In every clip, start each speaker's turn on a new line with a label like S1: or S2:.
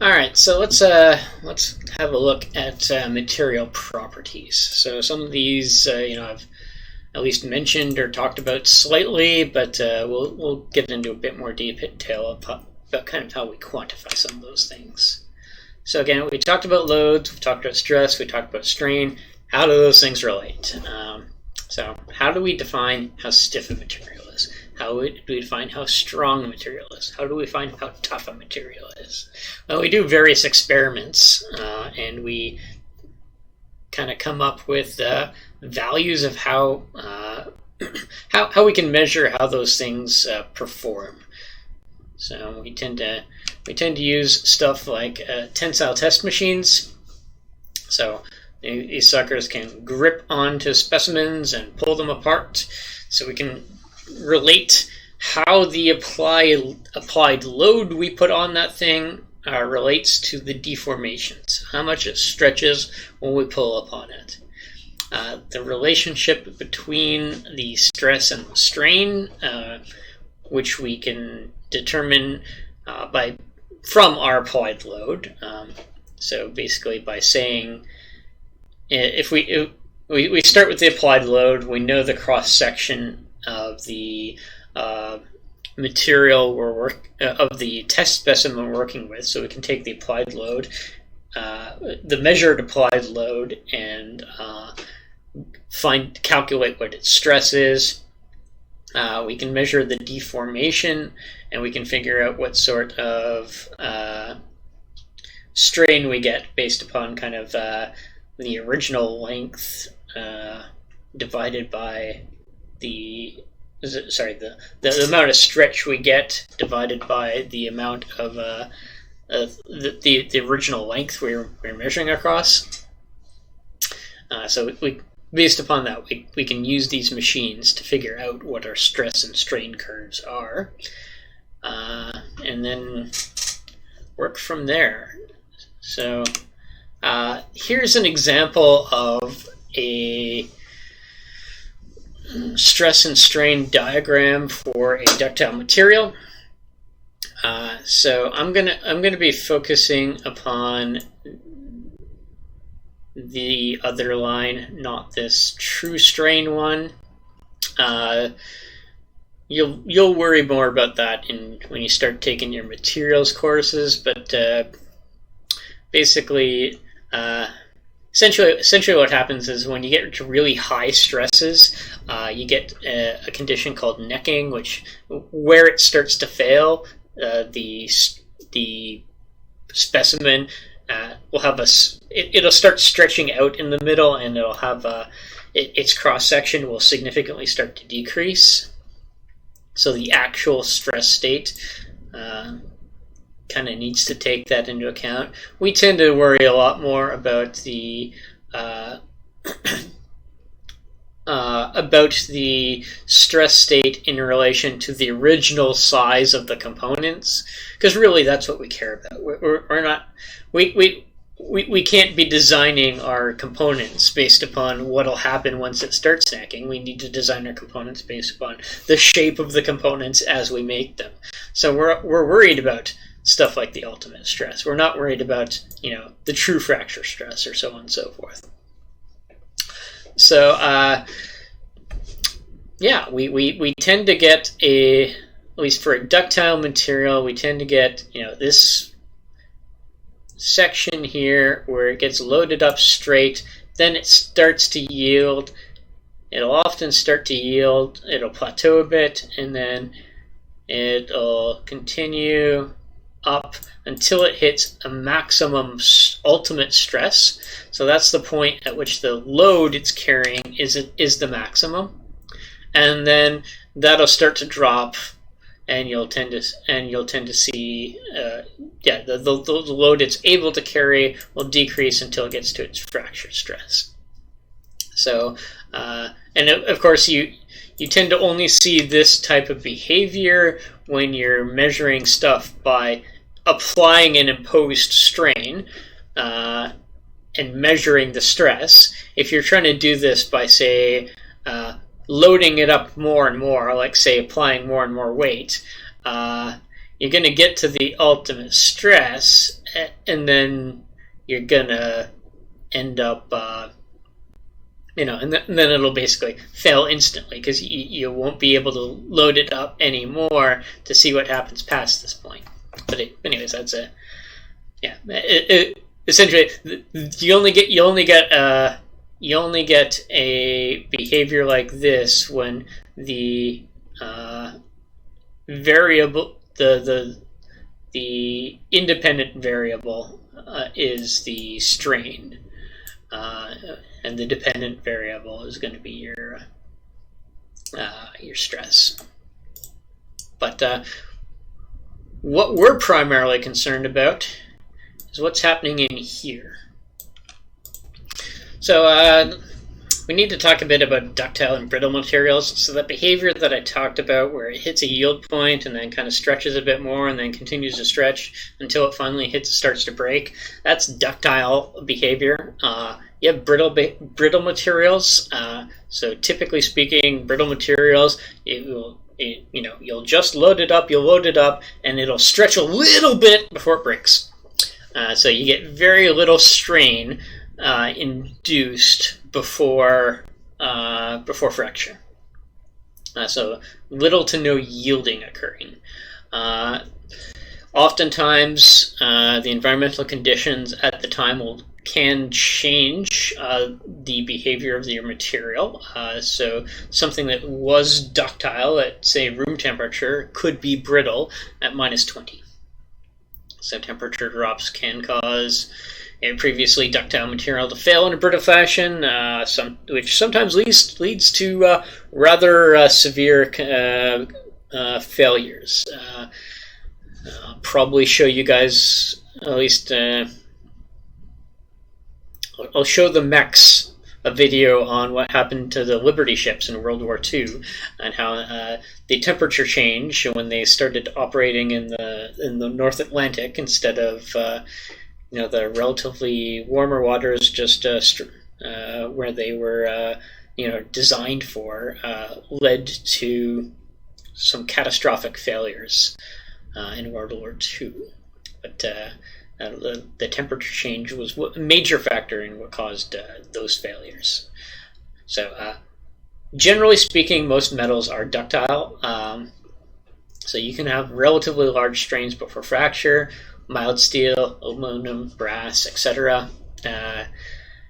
S1: All right, so let's have a look at material properties. So some of these, I've at least mentioned or talked about slightly, but we'll get into a bit more detail about kind of how we quantify some of those things. So again, we talked about loads, we talked about stress, we talked about strain. How do those things relate? So how do we define how stiff a material is? How do we define how strong a material is? How do we find how tough a material is? Well, we do various experiments, and we kind of come up with values of how we can measure how those things perform. So we tend to use stuff like tensile test machines. So these suckers can grip onto specimens and pull them apart. So we can relate how the applied load we put on that thing relates to the deformations, how much it stretches when we pull upon it. The relationship between the stress and the strain, which we can determine from our applied load. So basically by saying, if we start with the applied load, we know the cross-section of the material of the test specimen we're working with, so we can take the applied load, the measured applied load, and calculate what its stress is. We can measure the deformation, and we can figure out what sort of strain we get based upon kind of the original length divided by the amount of stretch we get divided by the amount of the original length we're measuring across. So based upon that, we can use these machines to figure out what our stress and strain curves are, and then work from there. So here's an example of a stress and strain diagram for a ductile material. So I'm gonna be focusing upon the other line, not this true strain one. You'll worry more about that when you start taking your materials courses, but basically, essentially what happens is when you get to really high stresses, you get a condition called necking, where it starts to fail, the specimen will have it'll start stretching out in the middle, and it'll have its cross section will significantly start to decrease. So the actual stress state kind of needs to take that into account. We tend to worry a lot more about the stress state in relation to the original size of the components, because really that's what we care about. We can't be designing our components based upon what'll happen once it starts snacking. We need to design our components based upon the shape of the components as we make them. So we're worried about stuff like the ultimate stress. We're not worried about the true fracture stress or so on and so forth. So we tend to get at least for a ductile material, we tend to get this section here where it gets loaded up straight, then it starts to yield. It'll often start to yield, it'll plateau a bit, and then it'll continue up until it hits a maximum ultimate stress. So that's the point at which the load it's carrying is the maximum, and then that'll start to drop, and you'll tend to see the load it's able to carry will decrease until it gets to its fracture stress. So and of course you tend to only see this type of behavior when you're measuring stuff by applying an imposed strain and measuring the stress. If you're trying to do this by, say, loading it up more and more, like, say, applying more and more weight, you're going to get to the ultimate stress, and then you're gonna end up, and then it'll basically fail instantly because you won't be able to load it up anymore to see what happens past this point. But anyways, that's essentially you only get a behavior like this when the variable, the independent variable is the strain, and the dependent variable is going to be your stress. But what we're primarily concerned about is what's happening in here. So we need to talk a bit about ductile and brittle materials. So the behavior that I talked about, where it hits a yield point and then kind of stretches a bit more and then continues to stretch until it finally starts to break, that's ductile behavior. You have brittle materials. So typically speaking, brittle materials, you'll just load it up, and it'll stretch a little bit before it breaks. So you get very little strain induced before fracture. So little to no yielding occurring. Oftentimes, the environmental conditions at the time can change the behavior of your material. So something that was ductile at, say, room temperature could be brittle at -20. So temperature drops can cause a previously ductile material to fail in a brittle fashion, which sometimes leads to rather severe failures. I'll probably show you guys, at least I'll show the mechs a video on what happened to the Liberty ships in World War II and how the temperature change when they started operating in the North Atlantic instead of the relatively warmer waters, just where they were designed for, led to some catastrophic failures in World War II. But the temperature change was a major factor in what caused those failures. So generally speaking, most metals are ductile. So you can have relatively large strains before fracture, mild steel, aluminum, brass, etc.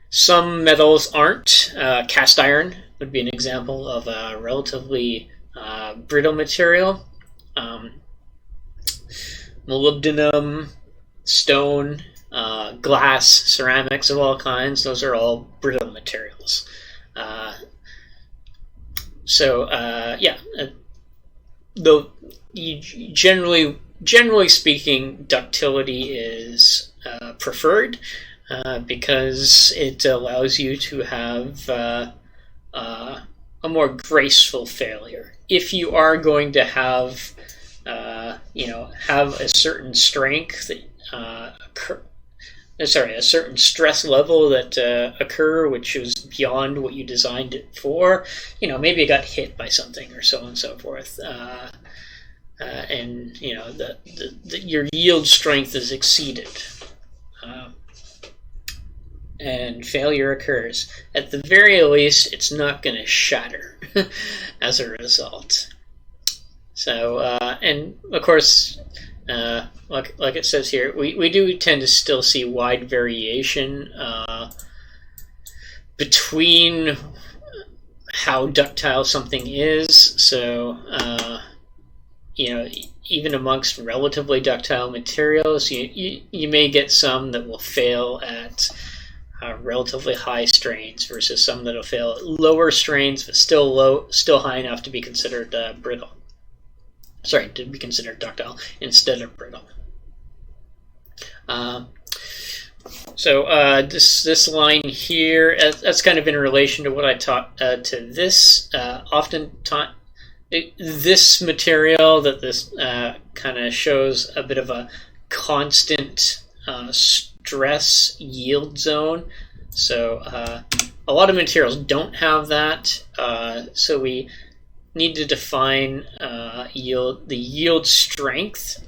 S1: Some metals aren't. Cast iron would be an example of a relatively brittle material. Molybdenum, stone, glass, ceramics of all kinds, those are all brittle materials. Though generally speaking, ductility is preferred because it allows you to have a more graceful failure. If you are going to have a certain strength a certain stress level that occur, which is beyond what you designed it for. Maybe it got hit by something or so on and so forth, and your yield strength is exceeded, and failure occurs. At the very least, it's not going to shatter as a result. So, and of course, like it says here, we do tend to still see wide variation between how ductile something is. So, even amongst relatively ductile materials, you may get some that will fail at relatively high strains versus some that will fail at lower strains, but still high enough to be considered brittle. Sorry, to be considered ductile instead of brittle. This line here, that's kind of in relation to what I taught to this. This material that this kind of shows a bit of a constant stress yield zone. So a lot of materials don't have that. So we need to define the yield strength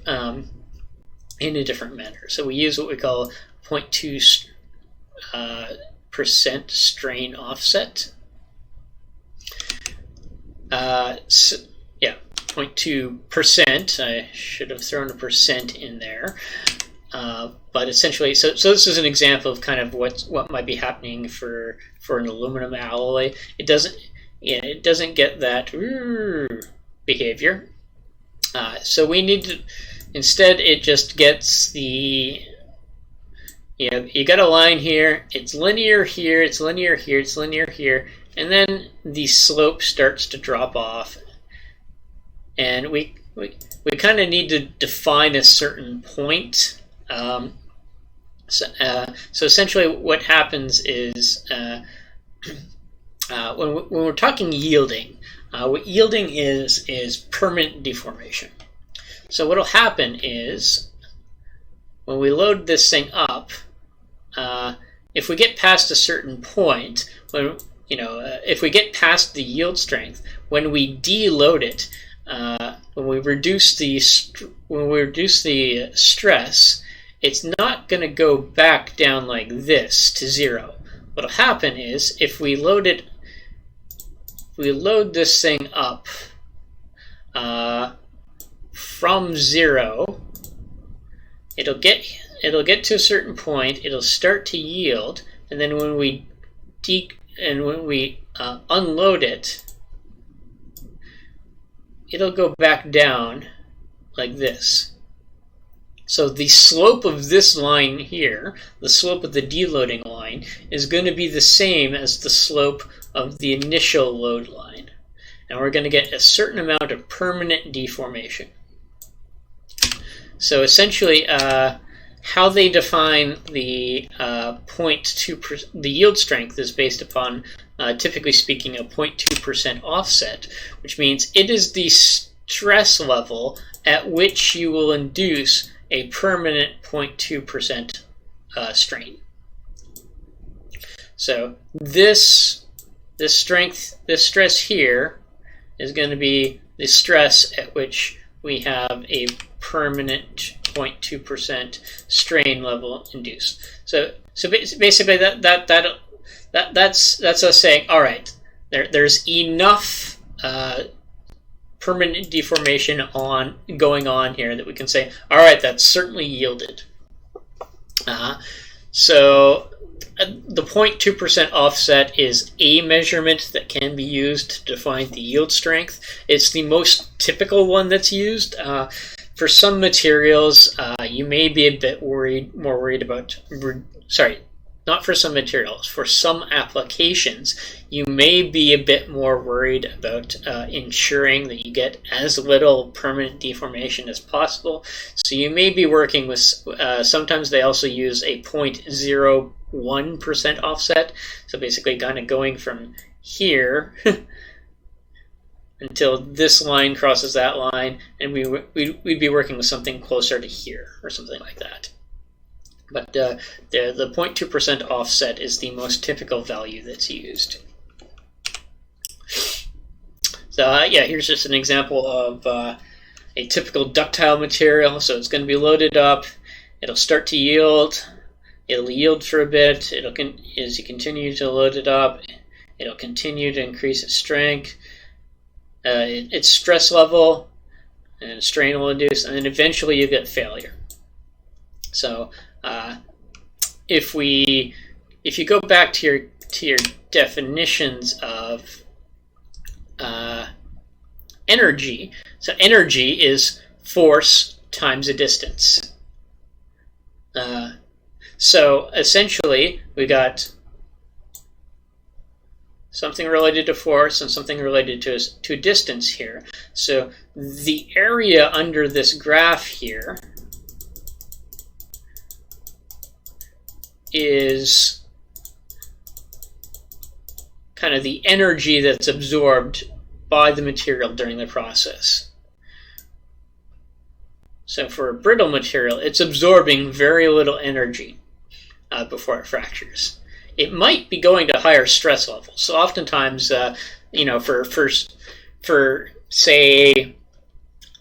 S1: in a different manner. So we use what we call 0.2% strain offset. 0.2%. I should have thrown a percent in there. But essentially, so this is an example of kind of what might be happening for an aluminum alloy. It doesn't get that behavior. So we need to, instead it just gets the, you got a line here, it's linear here, it's linear here, it's linear here, and then the slope starts to drop off. And we kind of need to define a certain point. So essentially what happens is when we're talking yielding, what yielding is permanent deformation. So what will happen is when we load this thing up, if we get past a certain point, if we get past the yield strength, when we deload it, when we reduce the stress, it's not going to go back down like this to zero. What'll happen is if we load this thing up from zero, it'll get to a certain point, it'll start to yield, and then when we unload it, it'll go back down like this. So the slope of this line here, the slope of the deloading line, is going to be the same as the slope of the initial load line. And we're going to get a certain amount of permanent deformation. So essentially, how they define the 0.2%, the yield strength is based upon, typically speaking, a 0.2% offset, which means it is the stress level at which you will induce a permanent 0.2% strain. So this stress here is going to be the stress at which we have a permanent 0.2% strain level induced. So basically that's us saying, all right, there's enough permanent deformation going on here that we can say, all right, that's certainly yielded. So the 0.2% offset is a measurement that can be used to define the yield strength. It's the most typical one that's used. For some materials, you may be a bit more worried about, not for some materials, for some applications, you may be a bit more worried about ensuring that you get as little permanent deformation as possible. So you may be working with, sometimes they also use a 0.01% offset. So basically kind of going from here until this line crosses that line, and we'd be working with something closer to here or something like that. But the 0.2% offset is the most typical value that's used. So here's just an example of a typical ductile material. So it's going to be loaded up. It'll start to yield. It'll yield for a bit. As you continue to load it up, it'll continue to increase its strength, its stress level, and strain will induce, and then eventually you get failure. So if you go back to your definitions of energy, so energy is force times a distance. So essentially we got something related to force and something related to distance here. So the area under this graph here is kind of the energy that's absorbed by the material during the process. So for a brittle material, it's absorbing very little energy before it fractures. It might be going to higher stress levels. So oftentimes, for say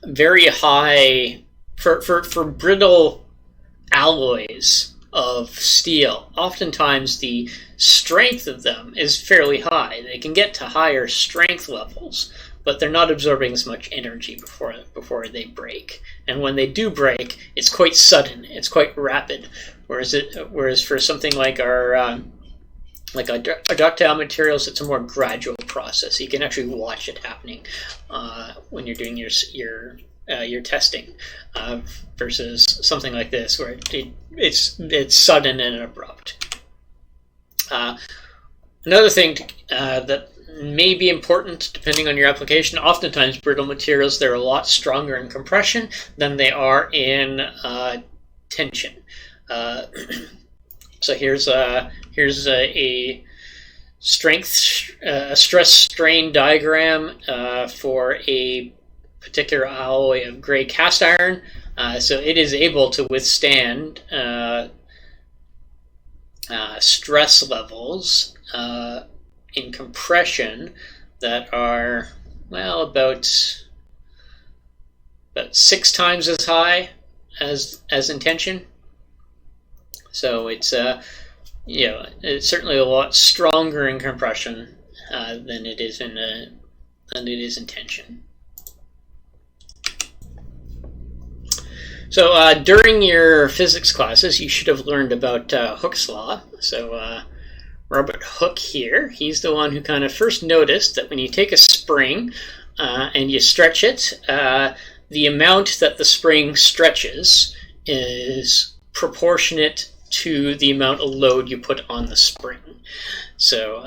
S1: very high, for brittle alloys of steel, oftentimes the strength of them is fairly high. They can get to higher strength levels, but they're not absorbing as much energy before they break. And when they do break, it's quite sudden, it's quite rapid. Whereas for something like our ductile materials, it's a more gradual process. You can actually watch it happening when you're doing your testing, versus something like this where it's sudden and abrupt. Another thing that may be important depending on your application, oftentimes brittle materials, they're a lot stronger in compression than they are in tension. So here's a stress strain diagram for a particular alloy of gray cast iron. So it is able to withstand stress levels in compression that are, well, about 6 times as high as in tension. So it's it's certainly a lot stronger in compression than it is in tension. So during your physics classes, you should have learned about Hooke's law. So Robert Hooke here, he's the one who kind of first noticed that when you take a spring and you stretch it, the amount that the spring stretches is proportionate to the amount of load you put on the spring. So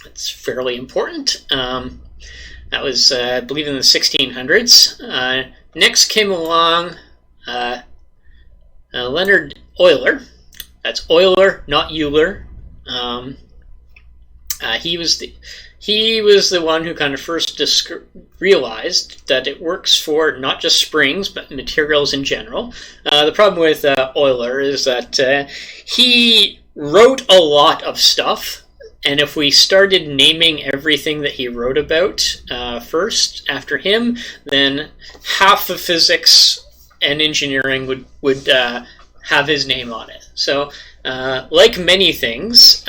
S1: it's fairly important. That was, I believe, in the 1600s. Next came along Leonard Euler. That's Euler, not Euler. He was the one who kind of first realized that it works for not just springs but materials in general. The problem with Euler is that he wrote a lot of stuff, and if we started naming everything that he wrote about first after him, then half of physics and engineering would have his name on it. So like many things,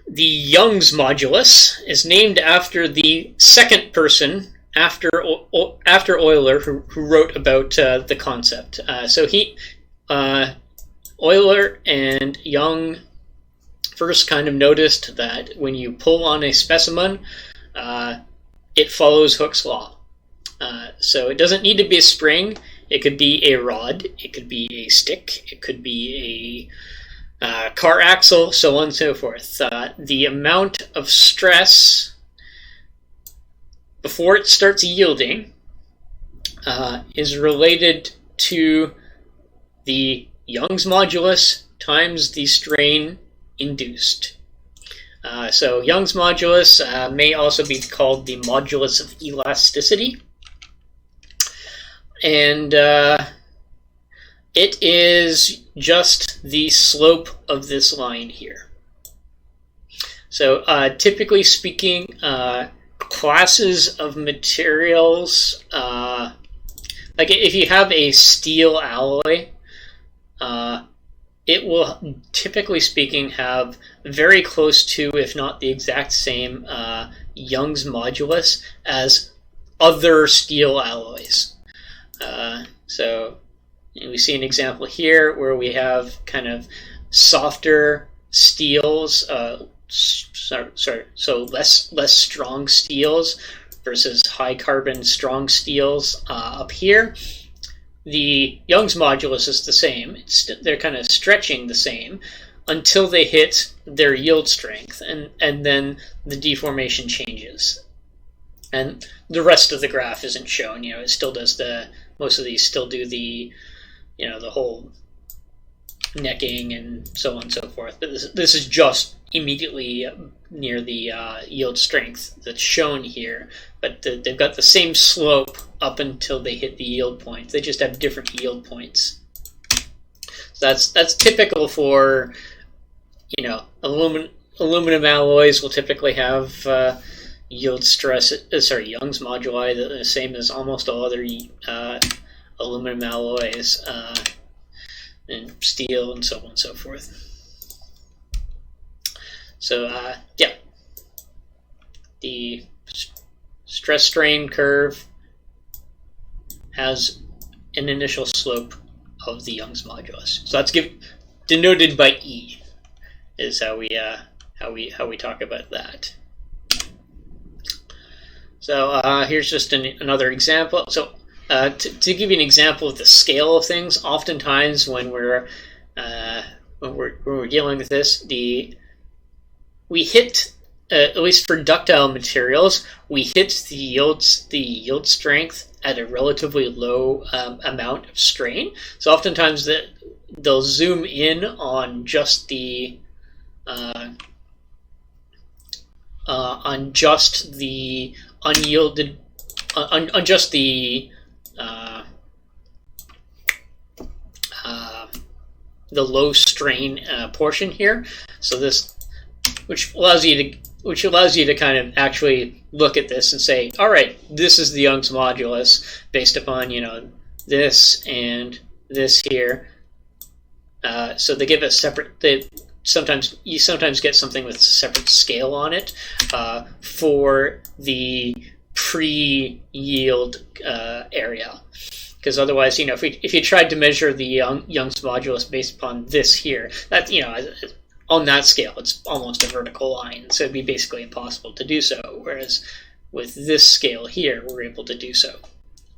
S1: the Young's modulus is named after the second person after Euler who wrote about the concept. So Euler and Young first kind of noticed that when you pull on a specimen, it follows Hooke's law. So it doesn't need to be a spring. It could be a rod. It could be a stick. It could be a car axle, so on and so forth. The amount of stress before it starts yielding is related to the Young's modulus times the strain induced. So Young's modulus may also be called the modulus of elasticity. And it is just the slope of this line here. So typically speaking, classes of materials, like if you have a steel alloy, it will, typically speaking, have very close to, if not the exact same, Young's modulus as other steel alloys. So we see an example here where we have kind of softer steels, so less strong steels versus high carbon strong steels up here. The Young's modulus is the same. They're kind of stretching the same until they hit their yield strength, and then the deformation changes. And the rest of the graph isn't shown. It still does most of these still do the whole necking and so on and so forth. But this is just immediately near the yield strength that's shown here. But they've got the same slope up until they hit the yield point. They just have different yield points. So that's typical for aluminum alloys will typically have yield stress. Young's moduli the same as almost all other aluminum alloys, and steel, and so on and so forth. So yeah, the stress strain curve has an initial slope of the Young's modulus. So that's denoted by E, is how we talk about that. So here's just another example. So to give you an example of the scale of things, oftentimes when we're dealing with this, we hit, at least for ductile materials, we hit the yield strength at a relatively low amount of strain. So oftentimes they'll zoom in on just the unyielded, on just the low strain portion here. So this, which allows you to kind of actually look at this and say, all right, this is the Young's modulus based upon, this and this here. So they give a separate. You sometimes get something with a separate scale on it for the pre-yield area, because otherwise, if you tried to measure the Young's modulus based upon this here, that on that scale, it's almost a vertical line, so it'd be basically impossible to do so. Whereas with this scale here, we're able to do so.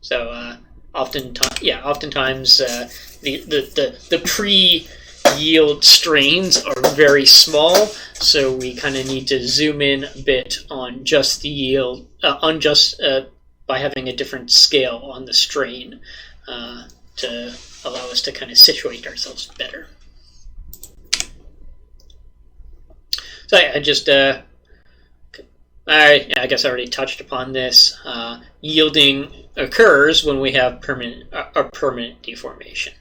S1: So oftentimes the pre-yield strains are very small, so we kind of need to zoom in a bit on just the yield, by having a different scale on the strain to allow us to kind of situate ourselves better. So I guess I already touched upon this. Yielding occurs when we have permanent deformation.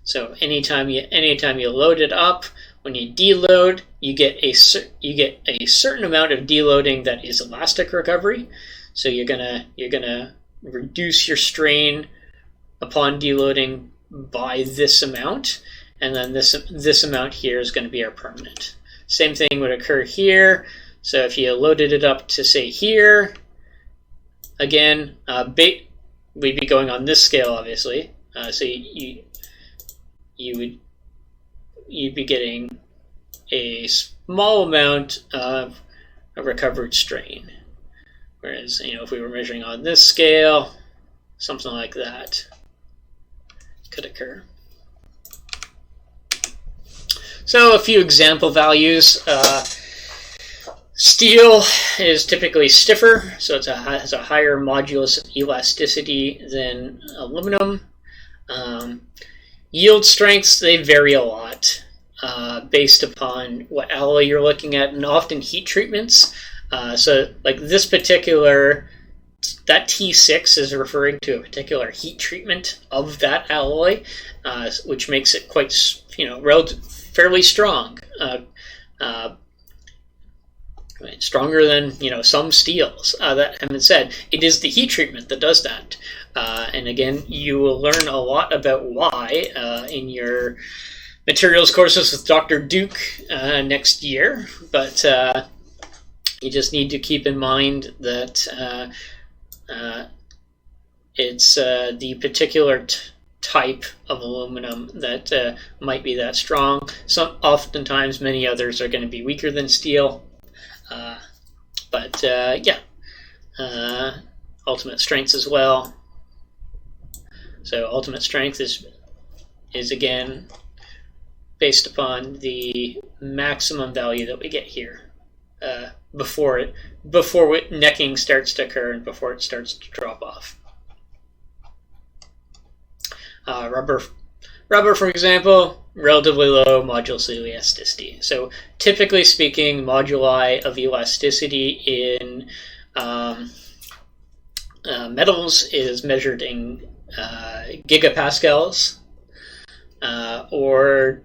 S1: So anytime you load it up, when you deload, you get a certain amount of deloading that is elastic recovery. So you're gonna reduce your strain upon deloading by this amount, and then this amount here is going to be our permanent. Same thing would occur here. So if you loaded it up to say here, again, we'd be going on this scale, obviously. So you'd be getting a small amount of a recovered strain. Whereas, if we were measuring on this scale, something like that could occur. So a few example values. Steel is typically stiffer, so it has a higher modulus of elasticity than aluminum. Yield strengths, they vary a lot based upon what alloy you're looking at, and often heat treatments. So like this particular, that T6 is referring to a particular heat treatment of that alloy, which makes it quite, fairly strong. Stronger than some steels. That having said, it is the heat treatment that does that. And again, you will learn a lot about why in your materials courses with Dr. Duke next year. But you just need to keep in mind that it's the particular type of aluminum that might be that strong. Oftentimes, many others are going to be weaker than steel. Ultimate strengths as well. So ultimate strength is again based upon the maximum value that we get here before necking starts to occur and before it starts to drop off. Rubber, for example, relatively low modulus of elasticity. So typically speaking, moduli of elasticity in metals is measured in gigapascals, or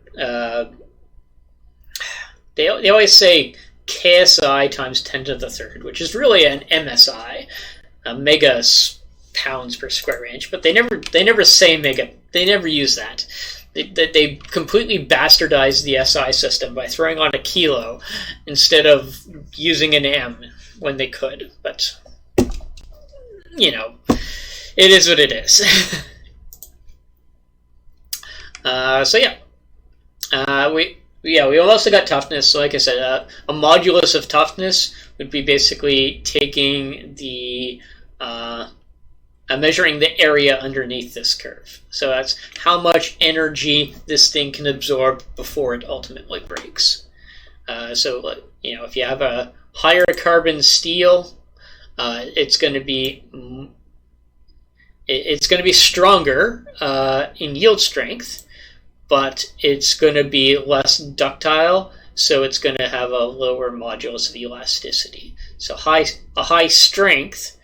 S1: they always say KSI times 10 to the third, which is really an MSI, a mega pounds per square inch, but they never say they never use that. They completely bastardized the SI system by throwing on a kilo instead of using an M when they could. But, you know, it is what it is. So yeah, we've also got toughness. So like I said, a modulus of toughness would be basically taking the measuring the area underneath this curve. So that's how much energy this thing can absorb before it ultimately breaks. So you know, if you have a higher carbon steel, it's going to be stronger in yield strength, but it's going to be less ductile, so it's going to have a lower modulus of elasticity. So a high strength,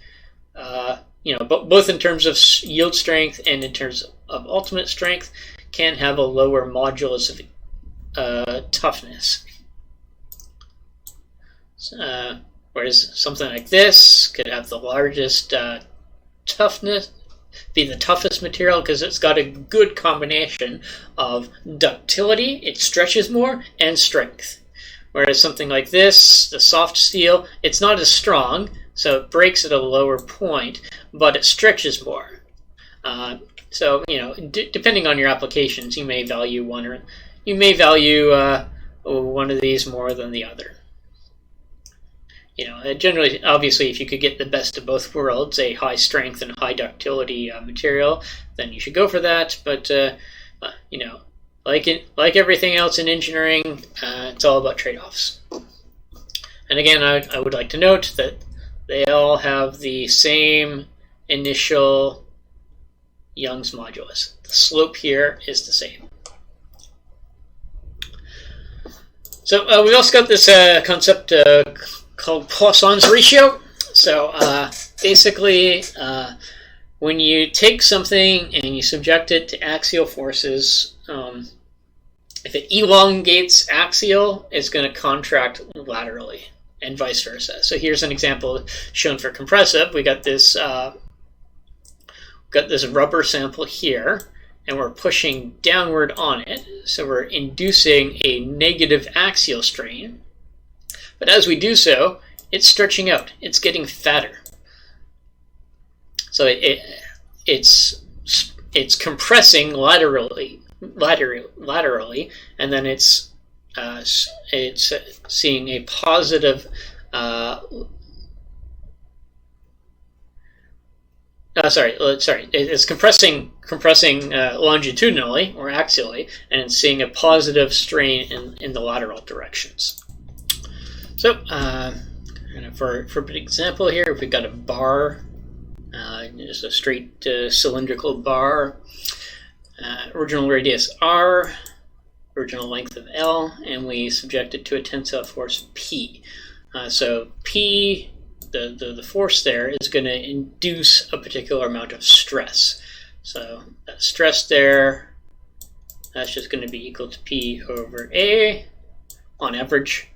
S1: you know, both in terms of yield strength and in terms of ultimate strength, can have a lower modulus of toughness. Whereas something like this could have the largest toughness, be the toughest material because it's got a good combination of ductility, it stretches more, and strength. Whereas something like this, the soft steel, it's not as strong, so it breaks at a lower point, but it stretches more. So, you know, depending on your applications, you may value one of these more than the other. You know, generally, obviously, if you could get the best of both worlds, a high strength and high ductility material, then you should go for that. But you know, like everything else in engineering, it's all about trade-offs. And again, I would like to note that they all have the same initial Young's modulus. The slope here is the same. So we've also got this concept called Poissons Ratio. So basically, when you take something and you subject it to axial forces, if it elongates axial, it's going to contract laterally, and vice versa. So here's an example shown for compressive. We got this rubber sample here, and we're pushing downward on it. So we're inducing a negative axial strain. But as we do so, it's stretching out. It's getting fatter. So it's compressing laterally, and then it's seeing a positive. It's compressing longitudinally or axially, and it's seeing a positive strain in the lateral directions. So, for an example here, if we've got a bar, just a straight cylindrical bar, original radius r, original length of L, and we subject it to a tensile force P. So P, the force there, is going to induce a particular amount of stress. So that stress there, that's just going to be equal to P over A on average.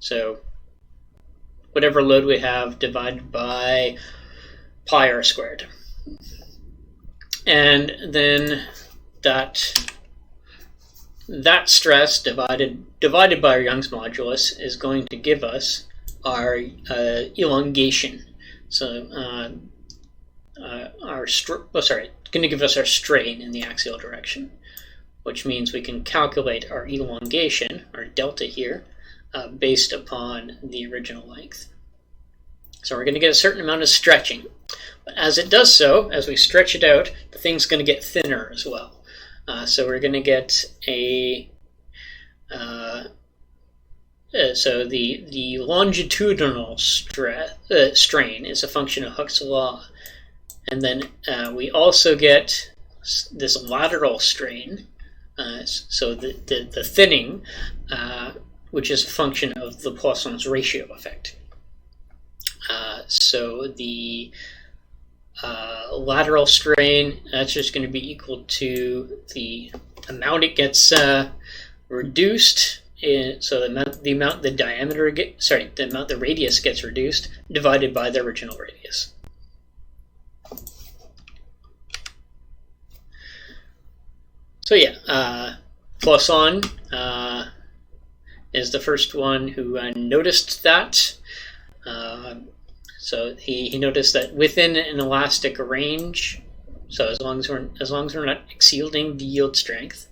S1: So whatever load we have divided by pi r squared. And then that stress divided by our Young's modulus is going to give us our elongation. So it's going to give us our strain in the axial direction, which means we can calculate our elongation, our delta here, based upon the original length. So we're going to get a certain amount of stretching. But as it does so, as we stretch it out, the thing's going to get thinner as well. So we're going to get a... so the longitudinal strain is a function of Hooke's law. And then we also get this lateral strain, so the thinning, which is a function of the Poissons Ratio effect. So the lateral strain, that's just going to be equal to the amount it gets reduced. So the amount the radius gets reduced divided by the original radius. So yeah, Poisson is the first one who noticed that. So he noticed that within an elastic range, so as long as we're not exceeding the yield strength,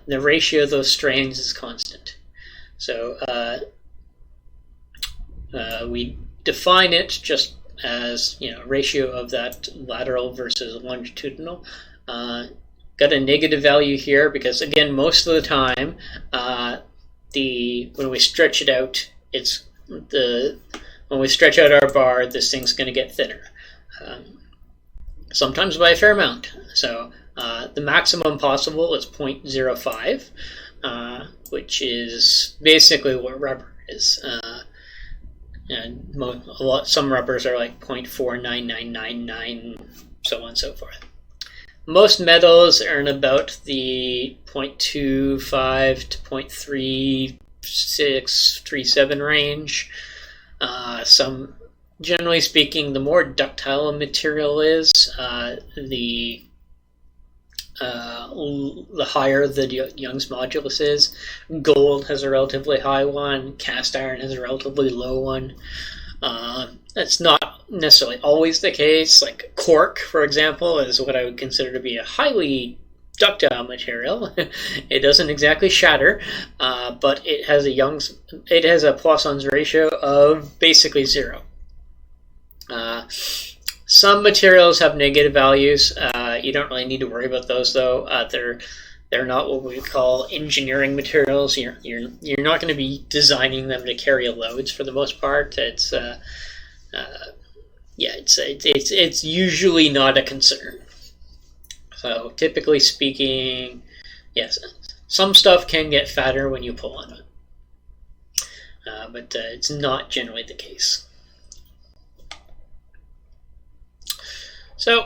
S1: the ratio of those strains is constant. So we define it just as ratio of that lateral versus longitudinal. Got a negative value here because, again, most of the time when we stretch it out, when we stretch out our bar, this thing's going to get thinner, sometimes by a fair amount. So the maximum possible is 0.05, which is basically what rubber is. And some rubbers are like 0.49999, so on and so forth. Most metals are in about the 0.25 to 0.3637 range. Some, generally speaking, the more ductile a material is, the higher the Young's modulus is. Gold has a relatively high one. Cast iron has a relatively low one. That's not necessarily always the case. Like cork, for example, is what I would consider to be a highly ductile material. It doesn't exactly shatter, but it has a Poissons ratio of basically 0. Some materials have negative values. You don't really need to worry about those, though. They're not what we call engineering materials. You're not going to be designing them to carry loads for the most part. It's usually not a concern. So typically speaking, yes, some stuff can get fatter when you pull on it, but it's not generally the case. So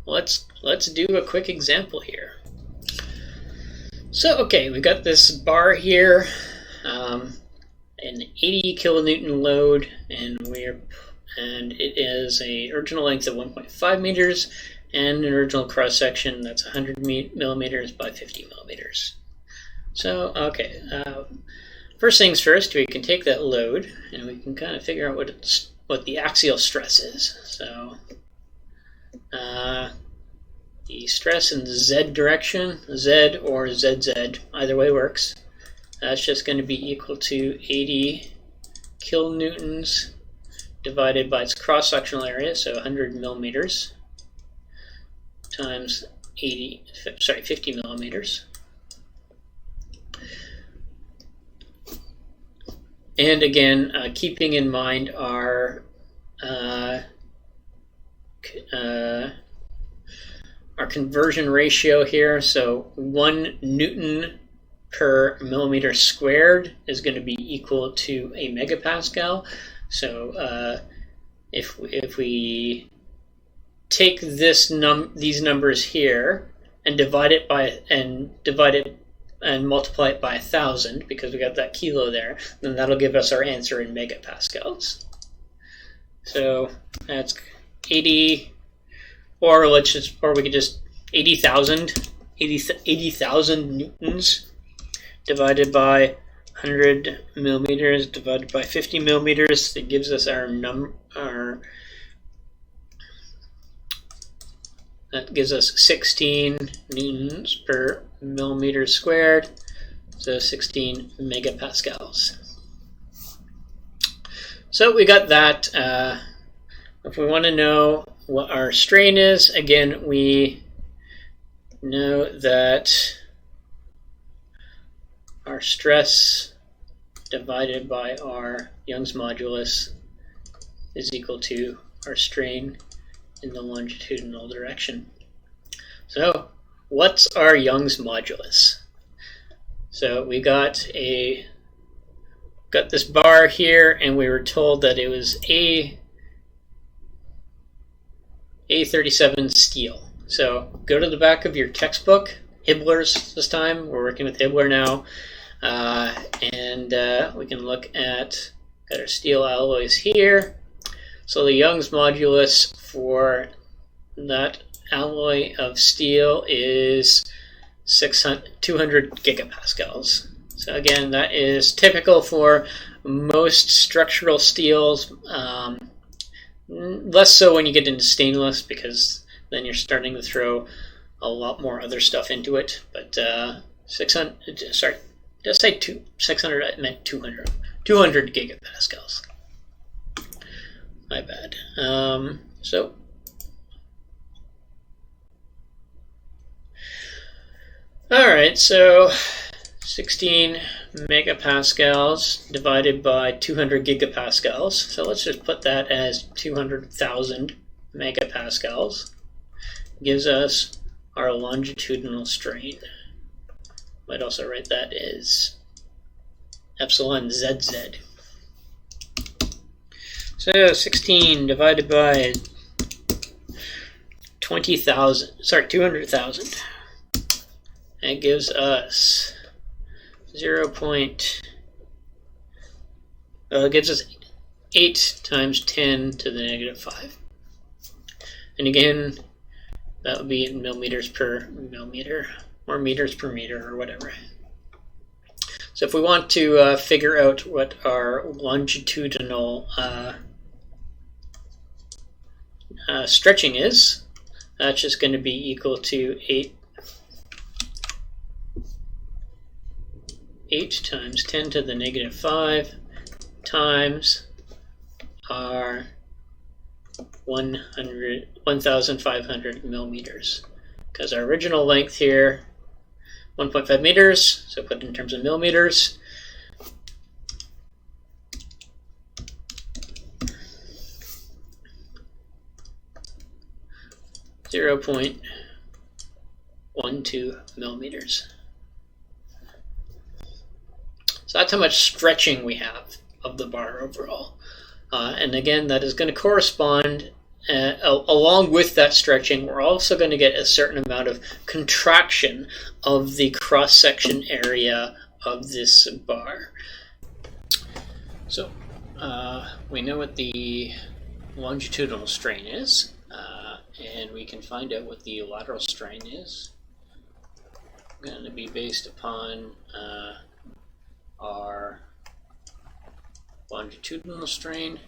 S1: let's do a quick example here. So okay, we got this bar here, an 80 kilonewton load, and it is a original length of 1.5 meters and an original cross section that's 100 millimeters by 50 millimeters. So okay, first things first, we can take that load and we can kind of figure out what the axial stress is. So the stress in the Z direction, Z or ZZ, either way works. That's just going to be equal to 80 kilonewtons divided by its cross-sectional area, so 100 millimeters, times 50 millimeters. And again, keeping in mind our conversion ratio here, so 1 Newton per millimeter squared is going to be equal to a megapascal. So if we take these numbers here and divide it and multiply it by 1,000, because we got that kilo there, then that'll give us our answer in megapascals. So that's 80, or we could just 80,000 newtons divided by 100 millimeters divided by 50 millimeters. That gives us that gives us 16 newtons per millimeter squared, so 16 megapascals. So we got that. If we want to know what our strain is, again, we know that our stress divided by our Young's modulus is equal to our strain in the longitudinal direction. So what's our Young's modulus? So we got this bar here, and we were told that it was A37 steel. So go to the back of your textbook, Hibbler's this time. We're working with Hibbler now. And we can look at our steel alloys here. So the Young's modulus for that alloy of steel is 200 gigapascals. So again, that is typical for most structural steels. Less so when you get into stainless, because then you're starting to throw a lot more other stuff into it. But 600, sorry, did I say 600? I meant 200. 200 gigapascals. My bad. So all right, so 16 megapascals divided by 200 gigapascals. So let's just put that as 200,000 megapascals. Gives us our longitudinal strain. Might also write that as epsilon ZZ. So 16 divided by 200,000. It gives us it gives us 8 times 10 to the negative 5. And again, that would be in millimeters per millimeter, or meters per meter, or whatever. So if we want to figure out what our longitudinal stretching is, that's just going to be equal to 8 times 10 to the negative 5 times our 1,500 millimeters. Because our original length here, 1.5 meters, so put it in terms of millimeters. .12 millimeters. So that's how much stretching we have of the bar overall. And again, that is going to correspond, along with that stretching, we're also going to get a certain amount of contraction of the cross-section area of this bar. So we know what the longitudinal strain is, and we can find out what the lateral strain is. It's going to be based upon our longitudinal strain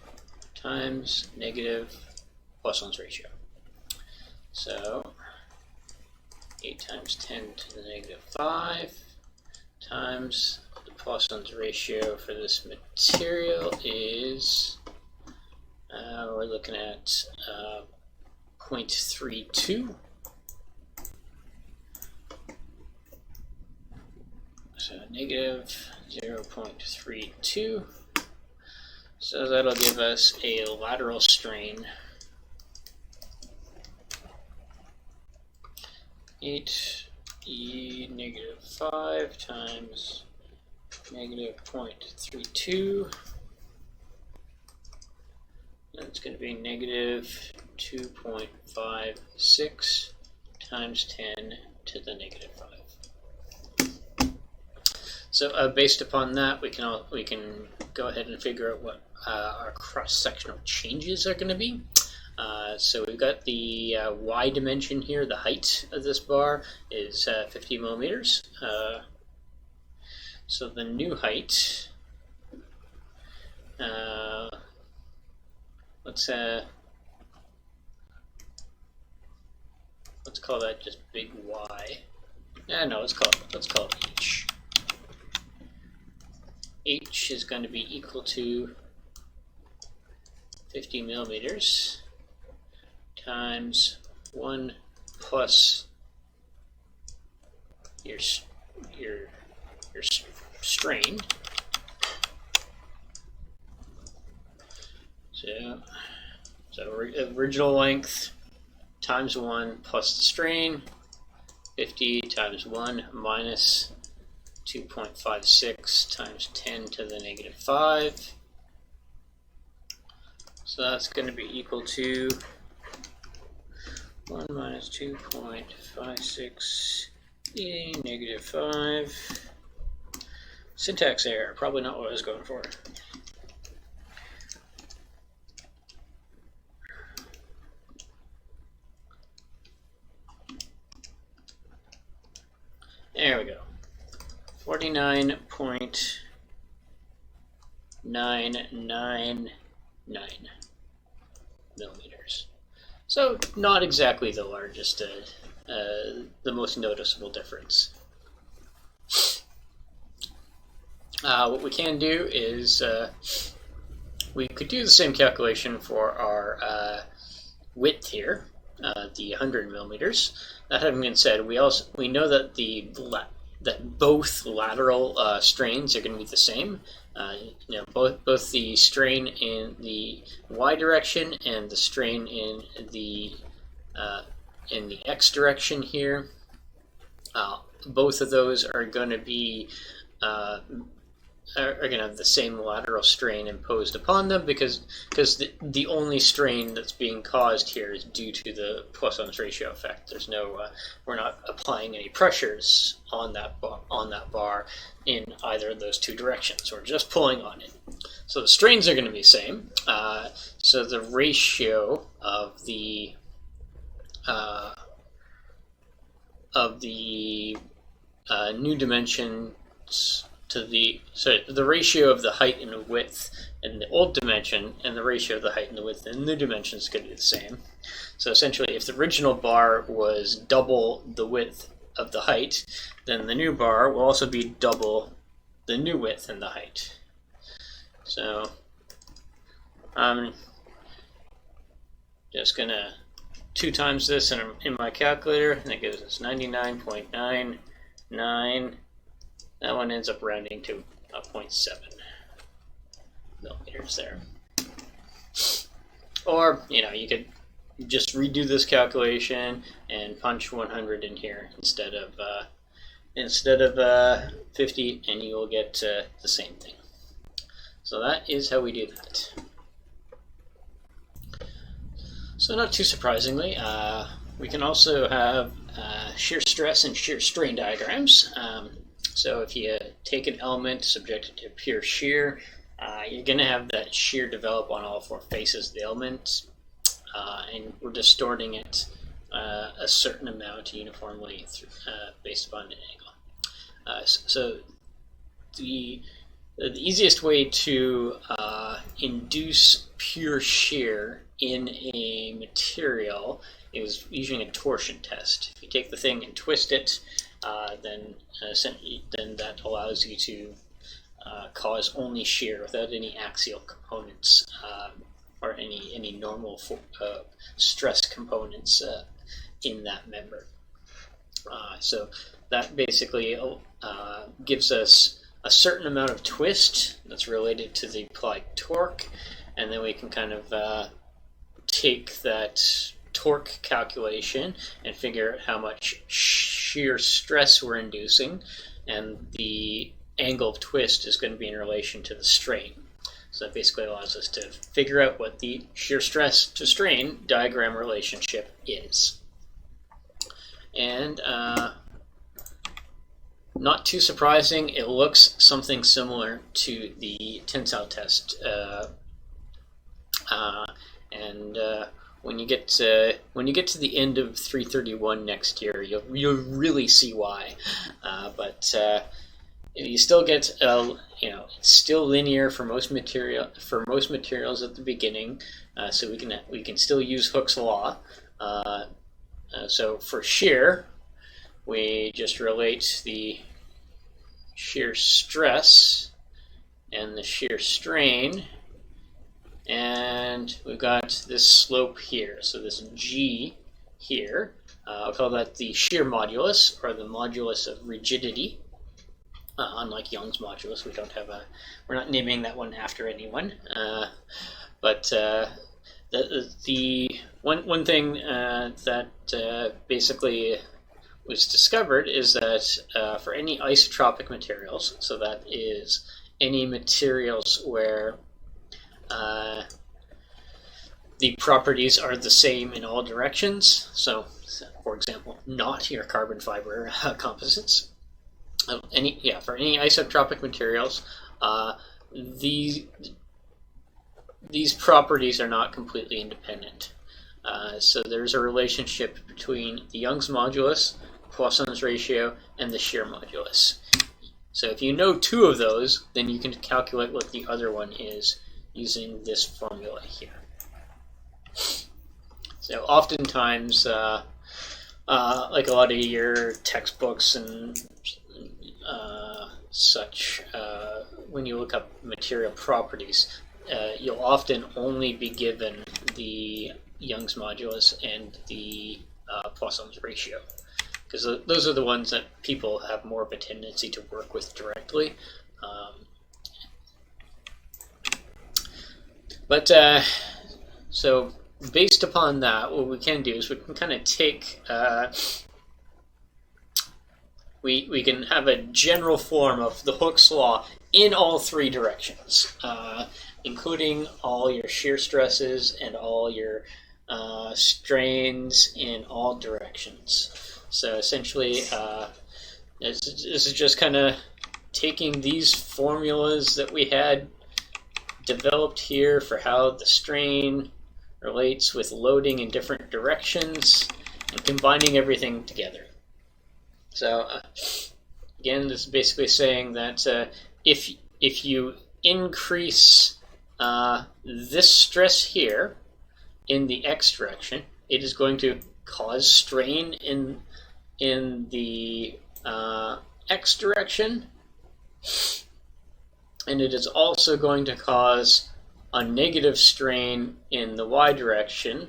S1: times negative Poissons ratio. So 8 times 10 to the negative 5 times the Poissons ratio for this material is, we're looking at 0.32. So negative 0.32. So that'll give us a lateral strain 8e negative 5 times negative 0.32. That's going to be negative 2.56 times 10 to the negative 5. So based upon that, we can go ahead and figure out what our cross-sectional changes are going to be. So we've got the y dimension here. The height of this bar is 50 millimeters. So the new height, let's call that just big Y. No, let's call it H. H is going to be equal to 50 millimeters times 1 plus your strain. So original length times 1 plus the strain, 50 times 1 minus 2.56 times 10 to the negative 5. So that's going to be equal to 1 minus 2.56 e negative 5. Syntax error, probably not what I was going for. There we go. 49.999 millimeters. So not exactly the largest, the most noticeable difference. What we can do is we could do the same calculation for our width here, the 100 millimeters. That having been said, we know that that both lateral strains are going to be the same. Both the strain in the y direction and the strain in the x direction here. Both of those are going to be are going to have the same lateral strain imposed upon them because the only strain that's being caused here is due to the Poissons Ratio effect. There's no we're not applying any pressures on that bar in either of those two directions. We're just pulling on it. So the strains are going to be the same. So the ratio of the new dimensions to the ratio of the height and the width in the old dimension and the ratio of the height and the width in the new dimension is going to be the same. So essentially, if the original bar was double the width of the height, then the new bar will also be double the new width and the height. So I'm just going to 2 times this in my calculator, and it gives us 99.99. That one ends up rounding to 0.7 millimeters there. Or, you could just redo this calculation and punch 100 in here instead of 50, and you will get the same thing. So that is how we do that. So not too surprisingly, we can also have shear stress and shear strain diagrams. So if you take an element subjected to pure shear, you're going to have that shear develop on all 4 faces of the element, and we're distorting it a certain amount uniformly based upon an angle. So the easiest way to induce pure shear in a material is using a torsion test. If you take the thing and twist it, then that allows you to cause only shear without any axial components or any normal stress components in that member. So that basically gives us a certain amount of twist that's related to the applied torque, and then we can kind of take that torque calculation and figure out how much shear stress we're inducing, and the angle of twist is going to be in relation to the strain. So that basically allows us to figure out what the shear stress to strain diagram relationship is. And not too surprising, it looks something similar to the tensile test. When you get to the end of 331 next year, you'll really see why. But you still get it's still linear for most materials at the beginning, so we can still use Hooke's law. So for shear, we just relate the shear stress and the shear strain, and we've got this slope here. So this G here, I'll call that the shear modulus, or the modulus of rigidity. Unlike Young's modulus, we're not naming that one after anyone. But the one thing that basically was discovered is that for any isotropic materials, so that is any materials where the properties are the same in all directions, so for example, not your carbon fiber composites, for any isotropic materials, these properties are not completely independent. So there's a relationship between the Young's modulus Poissons ratio, and the shear modulus. So if you know two of those, then you can calculate what the other one is using this formula here. So oftentimes, like a lot of your textbooks and such, when you look up material properties, you'll often only be given the Young's modulus and the Poissons ratio, because those are the ones that people have more of a tendency to work with directly. So based upon that, what we can do is we can kind of take, we can have a general form of the Hooke's law in all three directions, including all your shear stresses and all your strains in all directions. So essentially, this is just kind of taking these formulas that we had developed here for how the strain relates with loading in different directions and combining everything together. So again, this is basically saying that if you increase this stress here in the x direction, it is going to cause strain in the x direction, and it is also going to cause a negative strain in the y direction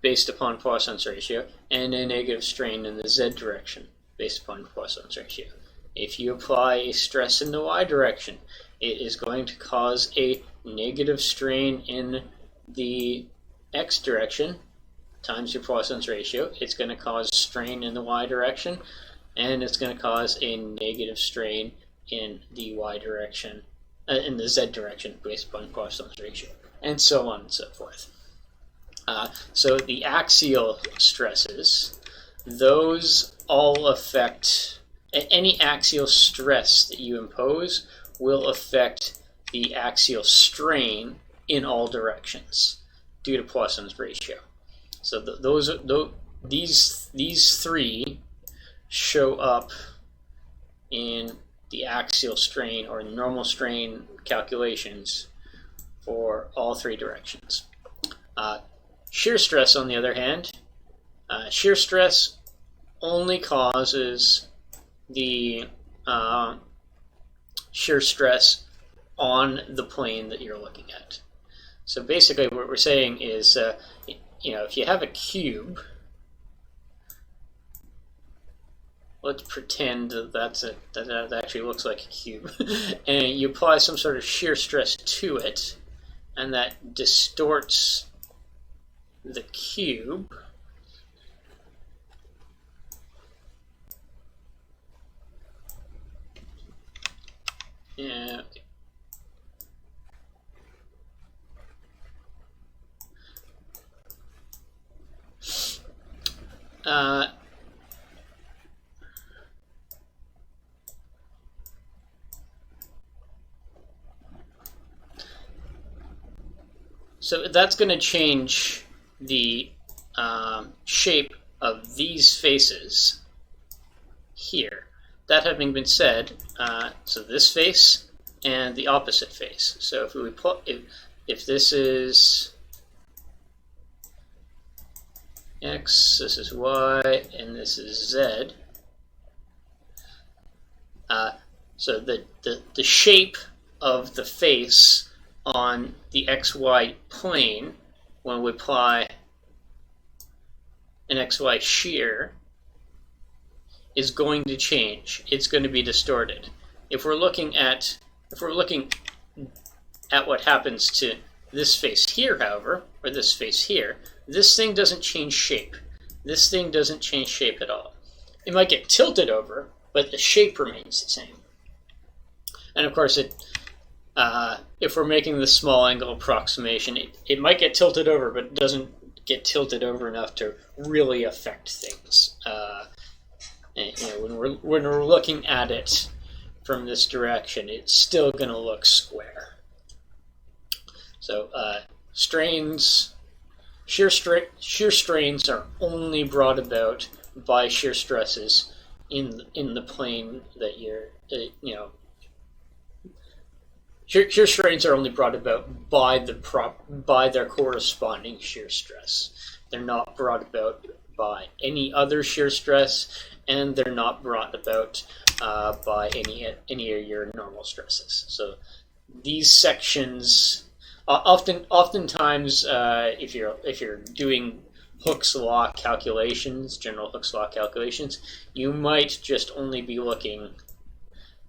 S1: based upon Poissons ratio, and a negative strain in the z direction based upon Poissons ratio. If you apply a stress in the y direction, it is going to cause a negative strain in the x direction times your Poissons ratio. It's going to cause strain in the y direction, and it's going to cause a negative strain in the y direction, in the z direction based upon Poissons ratio, and so on and so forth. So the axial stresses, those all affect, any axial stress that you impose will affect the axial strain in all directions due to Poissons ratio. So these three show up in the axial strain or normal strain calculations for all three directions. Shear stress, on the other hand, shear stress only causes the shear stress on the plane that you're looking at. So basically what we're saying is, if you have a cube, let's pretend that actually looks like a cube, and you apply some sort of shear stress to it, and that distorts the cube. Yeah. So that's going to change the shape of these faces here. That having been said, so this face and the opposite face. So if we put, if this is x, this is y, and this is z. So the shape of the face on the xy plane, when we apply an xy shear, is going to change. It's going to be distorted. If we're looking at what happens to this face here, however, or this face here, this thing doesn't change shape. This thing doesn't change shape at all. It might get tilted over, but the shape remains the same. And of course, if we're making the small angle approximation, it might get tilted over, but it doesn't get tilted over enough to really affect things. When we're looking at it from this direction, it's still going to look square. So strains, shear strains are only brought about by shear stresses in the plane that you're, shear strains are only brought about by their corresponding shear stress. They're not brought about by any other shear stress, and they're not brought about by any of your normal stresses. So these sections, oftentimes, if you're doing Hooke's law calculations, general Hooke's law calculations, you might just only be looking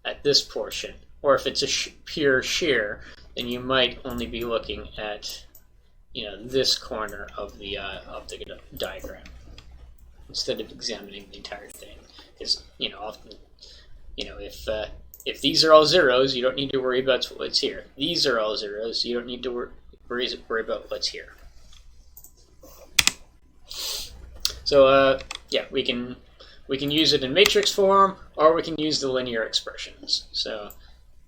S1: at this portion. Or if it's a pure shear, then you might only be looking at, this corner of the diagram instead of examining the entire thing. Because often, if these are all zeros, you don't need to worry about what's here. These are all zeros, you don't need to worry about what's here. So we can use it in matrix form, or we can use the linear expressions. So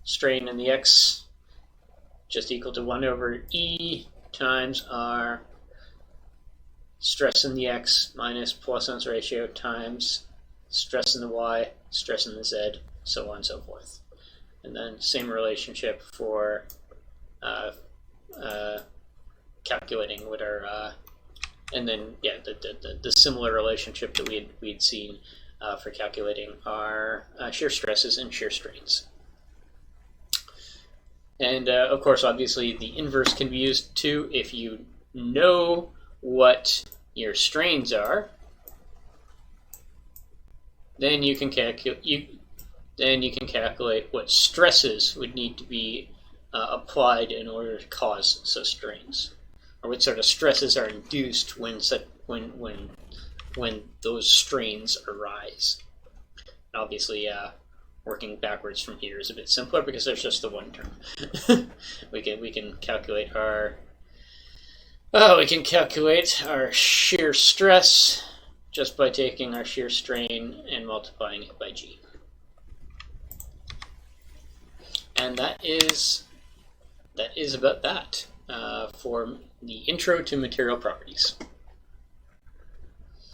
S1: strain in the x just equal to 1 over E times our stress in the x minus Poissons ratio times stress in the y, stress in the z, so on and so forth. And then same relationship for calculating what our and then the similar relationship that we'd seen for calculating our shear stresses and shear strains. And of course, obviously, the inverse can be used too. If you know what your strains are, then you can calculate what stresses would need to be applied in order to cause such strains, or what sort of stresses are induced when those strains arise. And obviously, working backwards from here is a bit simpler because there's just the one term. we can calculate our shear stress just by taking our shear strain and multiplying it by G. And that is about that for the intro to material properties.